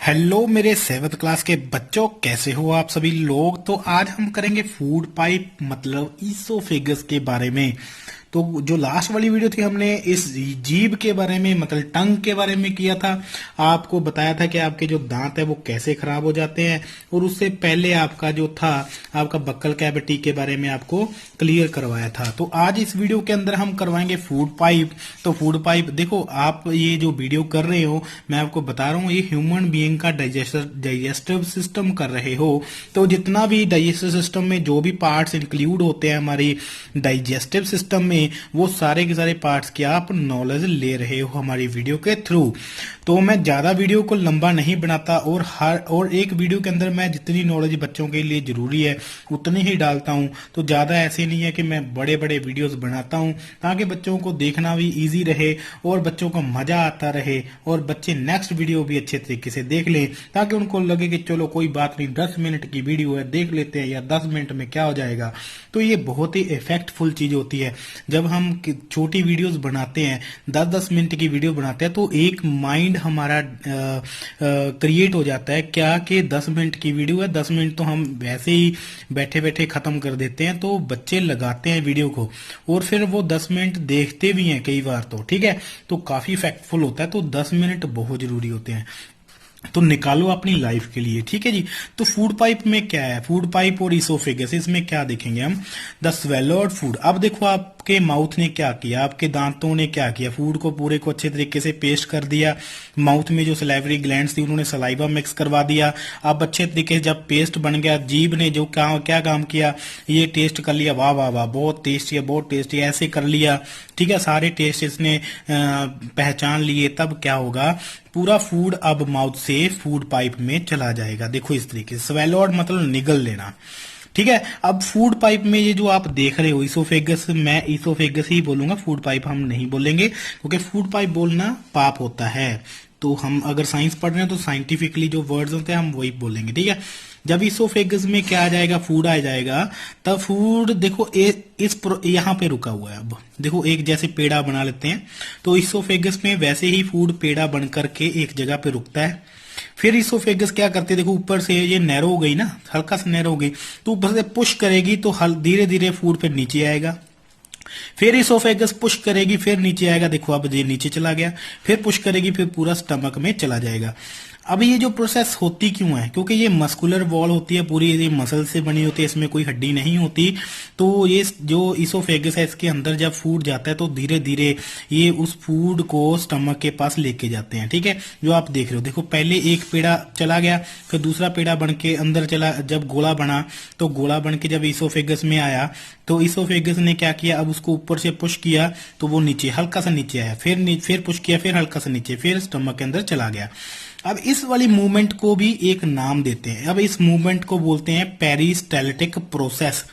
Hello मेरे 7th class के बच्चों, कैसे हो आप सभी लोग। तो आज हम करेंगे फूड पाइप मतलब ईसोफेगस के बारे में। तो जो लास्ट वाली वीडियो थी हमने इस जीभ के बारे में मतलब टंग के बारे में किया था। आपको बताया था कि आपके जो दांत है वो कैसे खराब हो जाते हैं, और उससे पहले आपका जो था आपका बक्कल कैविटी के बारे में आपको क्लियर करवाया था। तो आज इस वीडियो के अंदर हम करवाएंगे फूड पाइप। तो फूड पाइप देखो, आप ये जो वीडियो कर रहे हो मैं आपको बता रहा हूँ, ये ह्यूमन बीइंग का डाइजेस्टिव सिस्टम कर रहे हो। तो जितना भी डाइजेस्टिव सिस्टम में जो भी पार्ट्स इंक्लूड होते हैं हमारी डाइजेस्टिव सिस्टम में, वो सारे के सारे पार्ट्स की आप नॉलेज ले रहे हो हमारी वीडियो के थ्रू। तो मैं ज्यादा वीडियो को लंबा नहीं बनाता, और एक वीडियो के अंदर मैं जितनी नॉलेज बच्चों के लिए जरूरी है उतनी ही डालता हूं। तो ज्यादा ऐसे नहीं है कि मैं बड़े बड़े वीडियोस बनाता हूं, ताकि बच्चों को देखना भी इजी रहे और बच्चों को मजा आता रहे, और बच्चे नेक्स्ट वीडियो भी अच्छे तरीके से देख लें, ताकि उनको लगे कि चलो कोई बात नहीं, 10 मिनट की वीडियो है देख लेते हैं, या 10 मिनट में क्या हो जाएगा। तो ये बहुत ही इफेक्टफुल चीज होती है। जब हम छोटी वीडियोस बनाते हैं, 10-10 मिनट की वीडियो बनाते हैं, तो एक माइंड हमारा क्रिएट हो जाता है क्या कि 10 मिनट की वीडियो है, 10 मिनट तो हम वैसे ही बैठे बैठे खत्म कर देते हैं। तो बच्चे लगाते हैं वीडियो को और फिर वो 10 मिनट देखते भी हैं कई बार, तो ठीक है, तो काफी इफेक्टफुल होता है। तो 10 मिनट बहुत जरूरी होते हैं, तो निकालो अपनी लाइफ के लिए, ठीक है जी। तो फूड पाइप में क्या है, फूड पाइप और इसोफेगस, इसमें क्या देखेंगे हम, द स्वेलोड फूड। अब देखो आपके माउथ ने क्या किया, आपके दांतों ने क्या किया, फूड को पूरे को अच्छे तरीके से पेस्ट कर दिया। माउथ में जो सलाइवरी ग्लैंड्स थी उन्होंने सलाइवा मिक्स करवा दिया। अब अच्छे तरीके से जब पेस्ट बन गया, जीभ ने जो क्या काम किया, ये टेस्ट कर लिया, वाह वाह वाह बहुत टेस्टी है, बहुत टेस्टी है, ऐसे कर लिया, ठीक है, सारे टेस्ट इसने पहचान लिए। तब क्या होगा, पूरा फूड अब माउथ से फूड पाइप में चला जाएगा। देखो इस तरीके से स्वेलोड मतलब निगल लेना, ठीक है। अब फूड पाइप में ये जो आप देख रहे हो इसोफेगस, मैं इसोफेगस ही बोलूंगा, फूड पाइप हम नहीं बोलेंगे, क्योंकि फूड पाइप बोलना पाप होता है। तो हम अगर साइंस पढ़ रहे हैं तो साइंटिफिकली जो वर्ड्स होते हैं हम वही बोलेंगे, ठीक है। जब इसोफेगस में क्या आ जाएगा, फूड आ जाएगा, तब फूड देखो यहाँ पे रुका हुआ है। अब देखो एक जैसे पेड़ा बना लेते हैं, तो इसोफेगस में वैसे ही फूड पेड़ा बन करके एक जगह पे रुकता है। फिर इसोफेगस क्या करते हैं, देखो ऊपर से ये नैरो हो गई ना, हल्का सा नैरो हो गई, तो ऊपर से पुश करेगी तो धीरे धीरे फूड फिर नीचे आएगा। फिर इसोफेगस पुश करेगी, फिर नीचे आएगा, देखो अब ये नीचे चला गया, फिर पुश करेगी, फिर पूरा स्टमक में चला जाएगा। अब ये जो प्रोसेस होती क्यों है, क्योंकि ये मस्कुलर वॉल होती है, पूरी ये मसल से बनी होती है, इसमें कोई हड्डी नहीं होती। तो ये जो इसोफेगस है इसके अंदर जब फूड जाता है तो धीरे धीरे ये उस फूड को स्टमक के पास लेके जाते हैं, ठीक है। जो आप देख रहे हो, देखो पहले एक पेड़ा चला गया, फिर दूसरा पेड़ा बन के अंदर चला, जब गोला बना तो गोला बन के जब इसोफेगस में आया तो इसोफेगस ने क्या किया, अब उसको ऊपर से पुश किया तो वो नीचे हल्का सा नीचे आया, फिर पुश किया, फिर हल्का सा नीचे, फिर स्टमक के अंदर चला गया। अब इस वाली मूवमेंट को भी एक नाम देते हैं। अब इस मूवमेंट को बोलते हैं peristaltic process,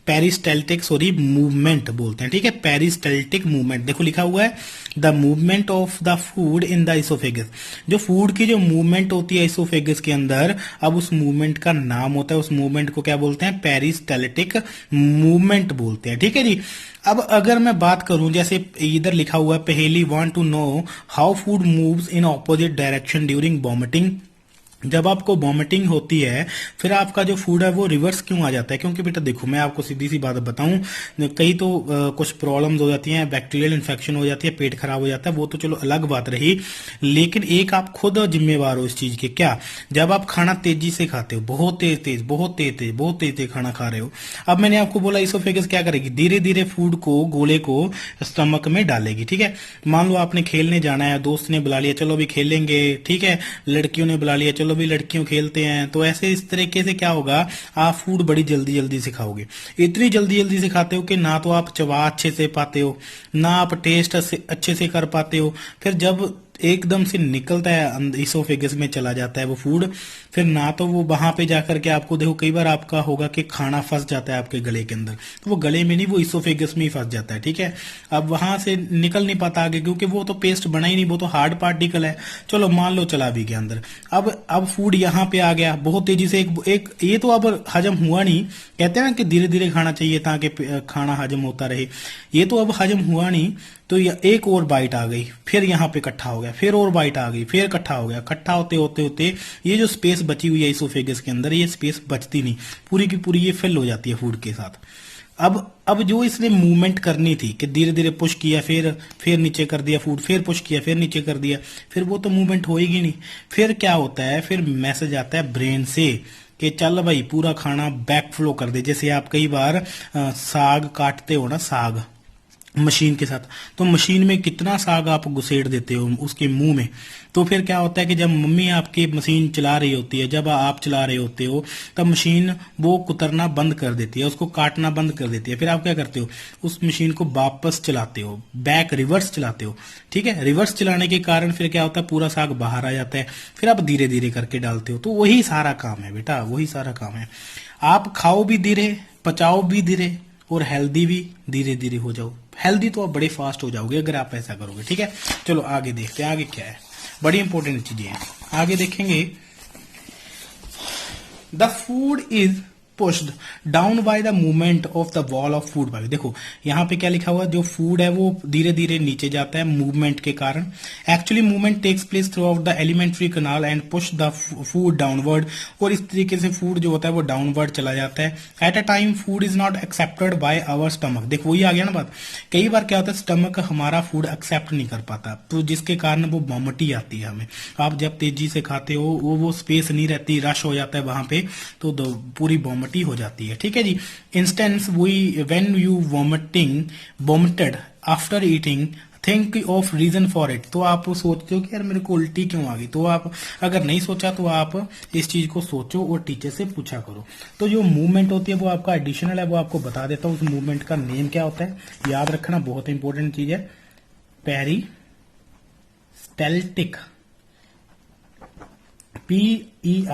peristaltic sorry movement बोलते हैं, ठीक है, पेरिस्टाल्टिक मूवमेंट। देखो लिखा हुआ है the movement of the food in the oesophagus, जो फूड की जो मूवमेंट होती है इसोफेगस के अंदर, अब उस मूवमेंट का नाम होता है, उस मूवमेंट को क्या बोलते हैं, पेरिस्टाल्टिक मूवमेंट बोलते हैं, ठीक है जी। अब अगर मैं बात करूं, जैसे इधर लिखा हुआ है पहेली, want to know how food moves in opposite direction during vomiting. जब आपको वॉमिटिंग होती है फिर आपका जो फूड है वो रिवर्स क्यों आ जाता है, क्योंकि बेटा देखो मैं आपको सीधी सी बात बताऊं, कई तो कुछ प्रॉब्लम्स हो जाती हैं, बैक्टीरियल इन्फेक्शन हो जाती है, पेट खराब हो जाता है, वो तो चलो अलग बात रही, लेकिन एक आप खुद जिम्मेवार हो इस चीज के। क्या, जब आप खाना तेजी से खाते हो, बहुत तेज खाना खा रहे हो, अब मैंने आपको बोला इसोफेगस क्या करेगी, धीरे धीरे फूड को, गोले को स्टमक में डालेगी, ठीक है। मान लो आपने खेलने जाना है, दोस्त ने बुला लिया, चलो अभी खेलेंगे, ठीक है, लड़कियों ने बुला लिया, चलो भी लड़कियों खेलते हैं, तो ऐसे इस तरीके से क्या होगा, आप फूड बड़ी जल्दी जल्दी से खाओगे, इतनी जल्दी जल्दी से खाते हो कि ना तो आप चबा अच्छे से पाते हो, ना आप टेस्ट अच्छे से कर पाते हो। फिर जब एकदम से निकलता है इसोफेगस में चला जाता है वो फूड, फिर ना तो वो वहां पे जाकर के आपको, देखो कई बार आपका होगा कि खाना फंस जाता है आपके गले के अंदर, तो वो गले में नहीं, वो इसोफेगस में ही फंस जाता है, ठीक है। अब वहां से निकल नहीं पाता आगे, क्योंकि वो तो पेस्ट बना ही नहीं, वो तो हार्ड पार्टिकल है। चलो मान लो चला भी गया अंदर, अब फूड यहाँ पे आ गया बहुत तेजी से, एक ये तो अब हजम हुआ नहीं, कहते हैं ना कि धीरे धीरे खाना चाहिए ताकि खाना हजम होता रहे, ये तो अब हजम हुआ नहीं, तो एक और बाइट आ गई, फिर यहाँ पे इकट्ठा हो गया, फिर और बाइट आ गई, फिर इकट्ठा हो गया, इकट्ठा होते होते होते ये जो स्पेस बची हुई है इसोफेगस के अंदर, ये स्पेस बचती नहीं, पूरी की पूरी ये फिल हो जाती है फूड के साथ। अब जो इसने मूवमेंट करनी थी कि धीरे धीरे पुश किया, फिर नीचे कर दिया फूड, फिर पुश किया, फिर नीचे कर दिया, फिर वो तो मूवमेंट होएगी नहीं। फिर क्या होता है, फिर मैसेज आता है ब्रेन से कि चल भाई पूरा खाना बैक फ्लो कर दे। जैसे आप कई बार साग काटते हो ना, साग मशीन के साथ, तो मशीन में कितना साग आप घुसेड़ देते हो उसके मुंह में। तो फिर क्या होता है कि जब मम्मी आपकी मशीन चला रही होती है, जब आप चला रहे होते हो, तब मशीन वो कुतरना बंद कर देती है, उसको काटना बंद कर देती है। फिर आप क्या करते हो, उस मशीन को वापस चलाते हो, बैक रिवर्स चलाते हो। ठीक है, रिवर्स चलाने के कारण फिर क्या होता है, पूरा साग बाहर आ जाता है। फिर आप धीरे धीरे करके डालते हो। तो वही सारा काम है बेटा, वही सारा काम है। आप खाओ भी धीरे, पचाओ भी धीरे, और हेल्दी भी धीरे धीरे हो जाओ। हेल्दी तो आप बड़े फास्ट हो जाओगे अगर आप ऐसा करोगे। ठीक है, चलो आगे देखते हैं, आगे क्या है, बड़ी इंपॉर्टेंट चीजें हैं आगे देखेंगे। The food is pushed down by the movement of the wall of food pipe. देखो यहाँ पे क्या लिखा हुआ है, जो फूड है वो धीरे धीरे नीचे जाता है मूवमेंट के कारण। Actually movement takes place throughout the alimentary canal and push the food downward. और इस तरीके से फूड जो होता है वो डाउनवर्ड चला जाता है। At a time food is not accepted by our stomach. देखो वही आ गया ना बात, कई बार क्या होता है स्टमक हमारा फूड एक्सेप्ट नहीं कर पाता, तो जिसके कारण वो वॉमिटी आती है हमें। आप जब तेजी से खाते हो वो स्पेस नहीं रहती, रश हो जाता है वहां पे, तो पूरी वॉमिटी हो जाती है। ठीक है जी, instance we when you vomited after eating think of reason for it. तो आप सोचते हो कि यार मेरे को उल्टी क्यों आ गई, तो आप अगर नहीं सोचा तो आप इस चीज को सोचो और टीचर से पूछा करो। तो जो मूवमेंट होती है वो आपका एडिशनल है, वो आपको बता देता हूँ उस मूवमेंट का नेम क्या होता है, याद रखना बहुत इंपॉर्टेंट चीज है। पेरिस्टेल्टिक, PERISTALTIC,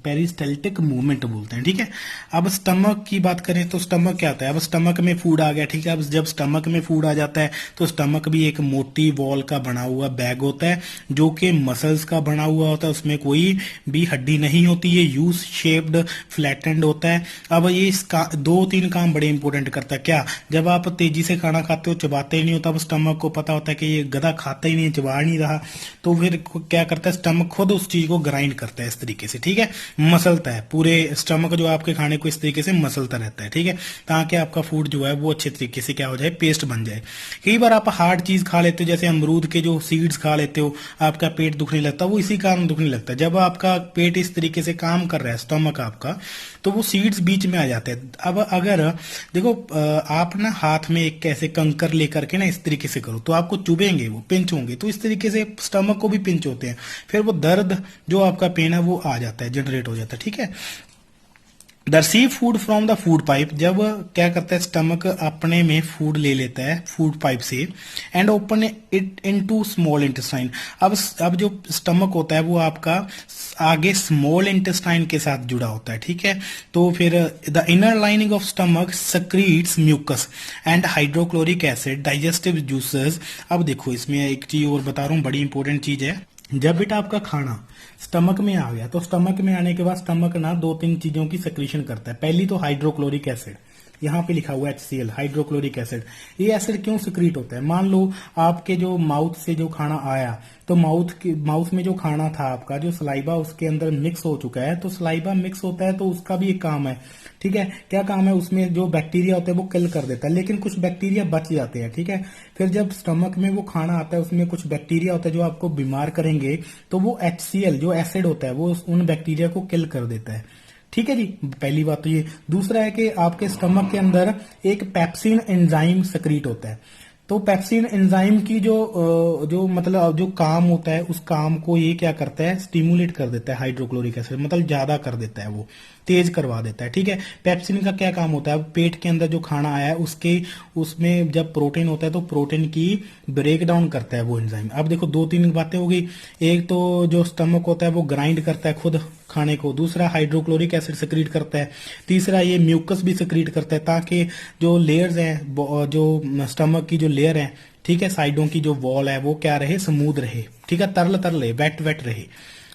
पेरिस्टेल्टिक मूवमेंट बोलते हैं। ठीक है, अब स्टमक की बात करें तो स्टमक क्या होता है, अब स्टमक में फूड आ गया। ठीक है, अब जब स्टमक में फूड आ जाता है तो स्टमक भी एक मोटी वॉल का बना हुआ बैग होता है, जो कि मसल्स का बना हुआ होता है, उसमें कोई भी हड्डी नहीं होती, ये यू शेप्ड फ्लैटेंड होता है। अब ये इसका 2-3 काम बड़े इंपॉर्टेंट करता है। क्या, जब आप तेजी से खाना खाते हो, चबाते ही नहीं होता, अब स्टमक को पता होता है कि ये गधा खाता ही नहीं, चबा नहीं रहा, तो फिर क्या करता है स्टमक खुद उस चीज को ग्राइंड करता है इस तरीके से। ठीक है, मसलता है, पूरे स्टमक जो आपके खाने को इस तरीके से मसलता रहता है। ठीक है, ताकि आपका फूड जो है वो अच्छे तरीके से क्या हो जाए, पेस्ट बन जाए। कई बार आप हार्ड चीज खा लेते हो, जैसे अमरूद के जो सीड्स खा लेते हो, आपका पेट दुखने लगता है, वो इसी कारण दुखने लगता है। जब आपका पेट इस तरीके से काम कर रहा है, स्टमक आपका, तो वो सीड्स बीच में आ जाते हैं। अब अगर देखो आप ना हाथ में एक कैसे कंकर लेकर के ना इस तरीके से करो, तो आपको चुभेंगे, वो पिंच होंगे, तो इस तरीके से स्टमक को भी पिंच होते हैं, फिर वो दर्द जो आपका पेन है वो आ जाता है, जनरेट हो जाता है। ठीक है, the receive food from the food pipe, जब क्या करता है स्टमक अपने में फूड ले लेता है फूड पाइप से, and open it into small intestine. अब जो स्टमक होता है वो आपका आगे स्मॉल इंटेस्टाइन के साथ जुड़ा होता है। ठीक है, तो फिर the inner lining of stomach secretes mucus and hydrochloric acid digestive juices. अब देखो इसमें एक चीज और बता रहा हूँ, बड़ी इंपॉर्टेंट चीज है। जब बेटा आपका खाना स्टमक में आ गया, तो स्टमक में आने के बाद स्टमक ना 2-3 चीजों की सेक्रेशन करता है। पहली तो हाइड्रोक्लोरिक एसिड, यहाँ पे लिखा हुआ है HCl, हाइड्रोक्लोरिक एसिड। ये एसिड क्यों सिक्रीट होता है, मान लो आपके जो माउथ से जो खाना आया, तो माउथ में जो खाना था आपका, जो सलाइबा उसके अंदर मिक्स हो चुका है, तो सलाइबा मिक्स होता है तो उसका भी एक काम है। ठीक है, क्या काम है, उसमें जो बैक्टीरिया होते हैं वो किल कर देता है, लेकिन कुछ बैक्टीरिया बच जाते हैं। ठीक है, फिर जब स्टमक में वो खाना आता है, उसमें कुछ बैक्टीरिया होता है जो आपको बीमार करेंगे, तो वो HCl जो एसिड होता है वो उन बैक्टीरिया को किल कर देता है। ठीक है जी, पहली बात तो ये। दूसरा है कि आपके स्टमक के अंदर एक पेप्सिन एंजाइम सक्रीट होता है, तो पेप्सिन एंजाइम की जो मतलब जो काम होता है, उस काम को ये क्या करता है, स्टिमुलेट कर देता है। हाइड्रोक्लोरिक एसिड मतलब ज्यादा कर देता है, वो तेज करवा देता है। ठीक है, पेप्सिन का क्या काम होता है, पेट के अंदर जो खाना आया है उसमें जब प्रोटीन होता है तो प्रोटीन की ब्रेक डाउन करता है वो एंजाइम। अब देखो 2-3 बातें हो गई। एक तो जो स्टमक होता है वो ग्राइंड करता है खुद खाने को, दूसरा हाइड्रोक्लोरिक एसिड सिक्रीट करता है, तीसरा ये म्यूकस भी सिक्रीट करता है, ताकि जो लेयर्स हैं, जो स्टमक की जो लेयर है, ठीक है, साइडों की जो वॉल है वो क्या रहे, स्मूथ रहे। ठीक है, तरल तरल रहे, वेट वेट रहे।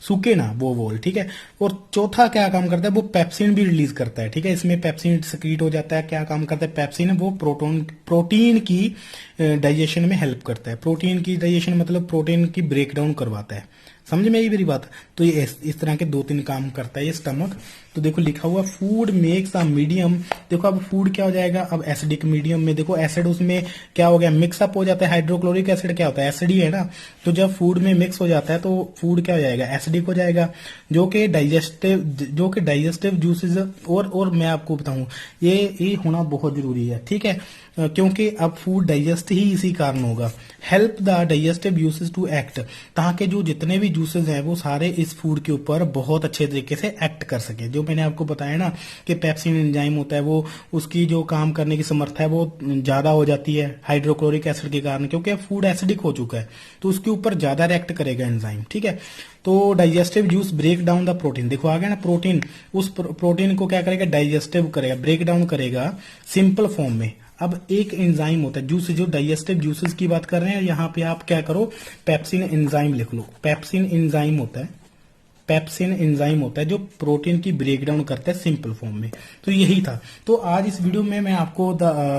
सूखे ना वो वॉल, ठीक है। और चौथा क्या काम करता है, वो पेप्सिन भी रिलीज करता है, ठीक है। इसमें पेप्सिन सिक्रीट हो जाता है। क्या काम करता है पेप्सिन, वो प्रोटीन की डाइजेशन में हेल्प करता है। प्रोटीन की डाइजेशन मतलब प्रोटीन की ब्रेकडाउन करवाता है। समझ में आई मेरी बात। तो ये इस तरह के 2-3 काम करता है ये स्टमक। तो देखो लिखा हुआ फूड मेक्स अ मीडियम। देखो अब फूड क्या हो जाएगा, अब एसिडिक मीडियम में देखो एसिड उसमें क्या हो गया, मिक्सअप हो जाता है। हाइड्रोक्लोरिक एसिड क्या होता है, एसिड ही है ना। तो जब फूड में मिक्स हो जाता है तो फूड क्या हो जाएगा, एसिडिक हो जाएगा, जो कि डाइजेस्टिव जूसेस। और मैं आपको बताऊं ये होना बहुत जरूरी है, ठीक है। क्योंकि अब फूड डाइजेस्ट ही इसी कारण होगा। Help the digestive juices to act, ताकि जो जितने भी जूसेस हैं वो सारे इस फूड के ऊपर बहुत अच्छे तरीके से एक्ट कर सके। जो मैंने आपको बताया ना कि पेप्सिन एंजाइम होता है, वो उसकी जो काम करने की समर्था है वो ज्यादा हो जाती है हाइड्रोक्लोरिक एसिड के कारण, क्योंकि फूड एसिडिक हो चुका है तो उसके ऊपर ज्यादा रिएक्ट करेगा एंजाइम, ठीक है। तो digestive juice break down the protein, देखो आ गया ना प्रोटीन, उस प्रोटीन को क्या करेगा, डाइजेस्टिव करेगा, ब्रेक डाउन करेगा सिंपल फॉर्म में। अब एक एंजाइम होता है जूस, जो डाइजेस्टिव जूसेस की बात कर रहे हैं यहाँ पे आप क्या करो, पेप्सिन एंजाइम लिख लो। पेप्सिन एंजाइम होता है, पेप्सिन एंजाइम होता है जो प्रोटीन की ब्रेकडाउन करता है सिंपल फॉर्म में। तो यही था। तो आज इस वीडियो में मैं आपको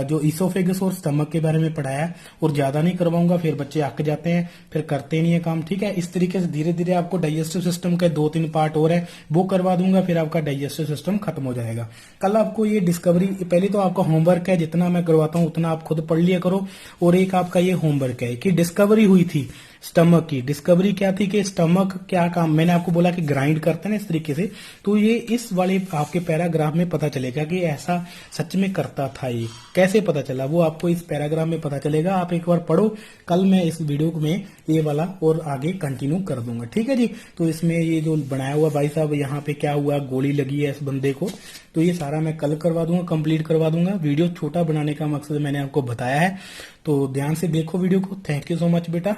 जो इसोफेगस और स्टमक के बारे में पढ़ाया, और ज्यादा नहीं करवाऊंगा, फिर बच्चे अक जाते हैं, फिर करते नहीं है काम, ठीक है। इस तरीके से धीरे धीरे आपको डाइजेस्टिव सिस्टम के 2-3 पार्ट और है वो करवा दूंगा, फिर आपका डाइजेस्टिव सिस्टम खत्म हो जाएगा। कल आपको ये डिस्कवरी, पहले तो आपका होमवर्क है, जितना मैं करवाता हूँ उतना आप खुद पढ़ लिया करो। और एक आपका ये होमवर्क है कि डिस्कवरी हुई थी स्टमक की। डिस्कवरी क्या थी कि स्टमक क्या काम, मैंने आपको बोला कि ग्राइंड करते हैं ना इस तरीके से, तो ये इस वाले आपके पैराग्राफ में पता चलेगा कि ऐसा सच में करता था। ये कैसे पता चला वो आपको इस पैराग्राफ में पता चलेगा। आप एक बार पढ़ो, कल मैं इस वीडियो में ये वाला और आगे कंटिन्यू कर दूंगा, ठीक है जी। तो इसमें ये जो बनाया हुआ भाई साहब, यहाँ पे क्या हुआ, गोली लगी है इस बंदे को, तो ये सारा मैं कल करवा दूंगा, कंप्लीट करवा दूंगा। वीडियो छोटा बनाने का मकसद मैंने आपको बताया है, तो ध्यान से देखो वीडियो को। थैंक यू सो मच बेटा।